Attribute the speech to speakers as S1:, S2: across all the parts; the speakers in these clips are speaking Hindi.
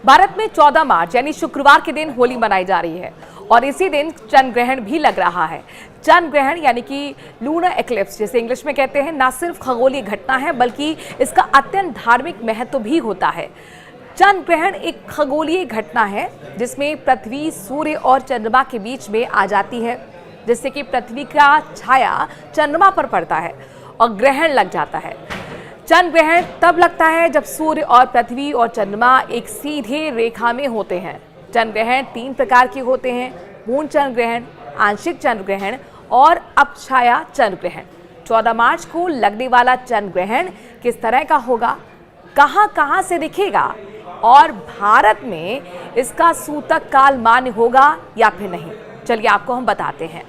S1: भारत में 14 मार्च यानी शुक्रवार के दिन होली मनाई जा रही है और इसी दिन चंद्र ग्रहण भी लग रहा है। चंद्र ग्रहण यानी कि लूनर एक्लिप्स जिसे इंग्लिश में कहते हैं, न सिर्फ खगोलीय घटना है बल्कि इसका अत्यंत धार्मिक महत्व भी होता है। चंद्र ग्रहण एक खगोलीय घटना है जिसमें पृथ्वी, सूर्य और चंद्रमा के बीच में आ जाती है, जिससे कि पृथ्वी का छाया चंद्रमा पर पड़ता है और ग्रहण लग जाता है। चंद्र ग्रहण तब लगता है जब सूर्य और पृथ्वी और चंद्रमा एक सीधे रेखा में होते हैं। चंद्र ग्रहण 3 प्रकार के होते हैं: पूर्ण चंद्र ग्रहण, आंशिक चंद्र ग्रहण और अपछाया चंद्र ग्रहण। 14 मार्च को लगने वाला चंद्र ग्रहण किस तरह का होगा, कहां से दिखेगा और भारत में इसका सूतक काल मान्य होगा या फिर नहीं, चलिए आपको हम बताते हैं।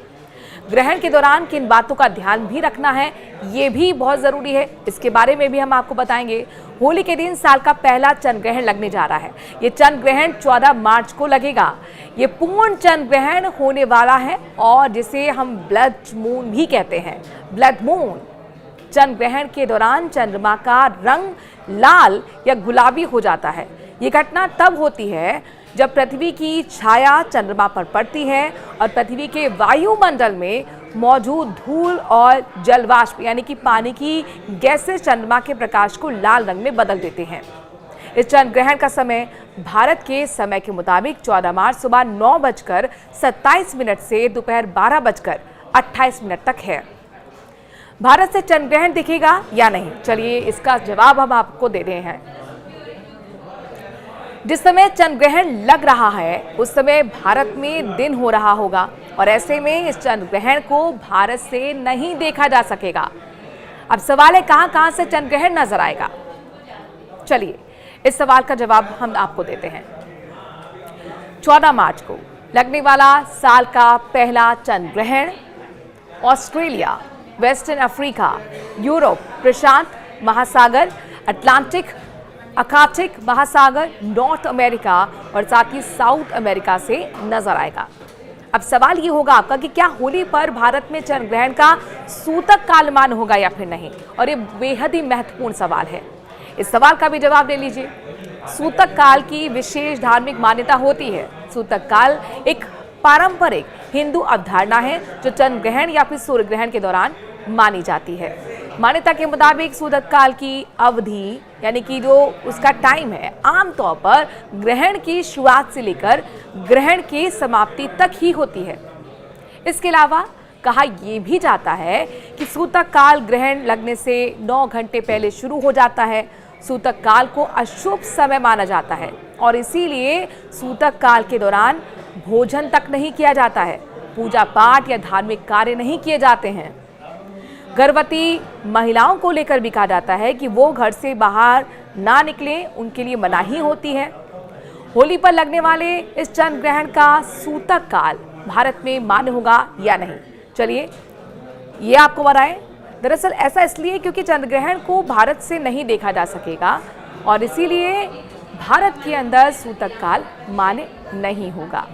S1: ग्रहण के दौरान किन बातों का ध्यान भी रखना है, ये भी बहुत ज़रूरी है, इसके बारे में भी हम आपको बताएंगे। होली के दिन साल का पहला चंद्र ग्रहण लगने जा रहा है। ये चंद्र ग्रहण 14 मार्च को लगेगा। ये पूर्ण चंद्र ग्रहण होने वाला है और जिसे हम ब्लड मून भी कहते हैं। ब्लड मून चंद्र ग्रहण के दौरान चंद्रमा का रंग लाल या गुलाबी हो जाता है। ये घटना तब होती है जब पृथ्वी की छाया चंद्रमा पर पड़ती है और पृथ्वी के वायुमंडल में मौजूद धूल और जलवाष्प यानी कि पानी की गैसें चंद्रमा के प्रकाश को लाल रंग में बदल देते हैं। इस चंद्र ग्रहण का समय भारत के समय के मुताबिक 14 मार्च सुबह 9:27 से दोपहर 12:28 तक है। भारत से चंद्र ग्रहण दिखेगा या नहीं, चलिए इसका जवाब हम आपको दे रहे हैं। जिस समय चंद्र ग्रहण लग रहा है उस समय भारत में दिन हो रहा होगा और ऐसे में इस चंद्र ग्रहण को भारत से नहीं देखा जा सकेगा। अब सवाल है कहां से चंद्र ग्रहण नजर आएगा। चलिए इस सवाल का जवाब हम आपको देते हैं। 14 मार्च को लगने वाला साल का पहला चंद्र ग्रहण ऑस्ट्रेलिया, वेस्टर्न अफ्रीका, यूरोप, प्रशांत महासागर, अटलांटिक, आर्कटिक महासागर, नॉर्थ अमेरिका और साथ ही साउथ अमेरिका से नजर आएगा। अब सवाल ये होगा आपका कि क्या होली पर भारत में चंद्र ग्रहण का सूतक कालमान होगा या फिर नहीं, और ये बेहद ही महत्वपूर्ण सवाल है। इस सवाल का भी जवाब दे लीजिए। सूतक काल की विशेष धार्मिक मान्यता होती है। सूतक काल एक पारंपरिक हिंदू अवधारणा है जो चंद्र ग्रहण या फिर सूर्य ग्रहण के दौरान मानी जाती है। मान्यता के मुताबिक सूतक काल की अवधि यानी कि जो उसका टाइम है आमतौर पर ग्रहण की शुरुआत से लेकर ग्रहण की समाप्ति तक ही होती है। इसके अलावा कहा यह भी जाता है कि सूतक काल ग्रहण लगने से 9 घंटे पहले शुरू हो जाता है। सूतक काल को अशुभ समय माना जाता है और इसीलिए सूतक काल के दौरान भोजन तक नहीं किया जाता है, पूजा पाठ या धार्मिक कार्य नहीं किए जाते हैं। गर्भवती महिलाओं को लेकर भी कहा जाता है कि वो घर से बाहर ना निकलें, उनके लिए मनाही होती है। होली पर लगने वाले इस चंद्र ग्रहण का सूतक काल भारत में मान्य होगा या नहीं, चलिए ये आपको बताएं। दरअसल ऐसा इसलिए क्योंकि चंद्र ग्रहण को भारत से नहीं देखा जा सकेगा और इसीलिए भारत के अंदर सूतक काल मान्य नहीं होगा।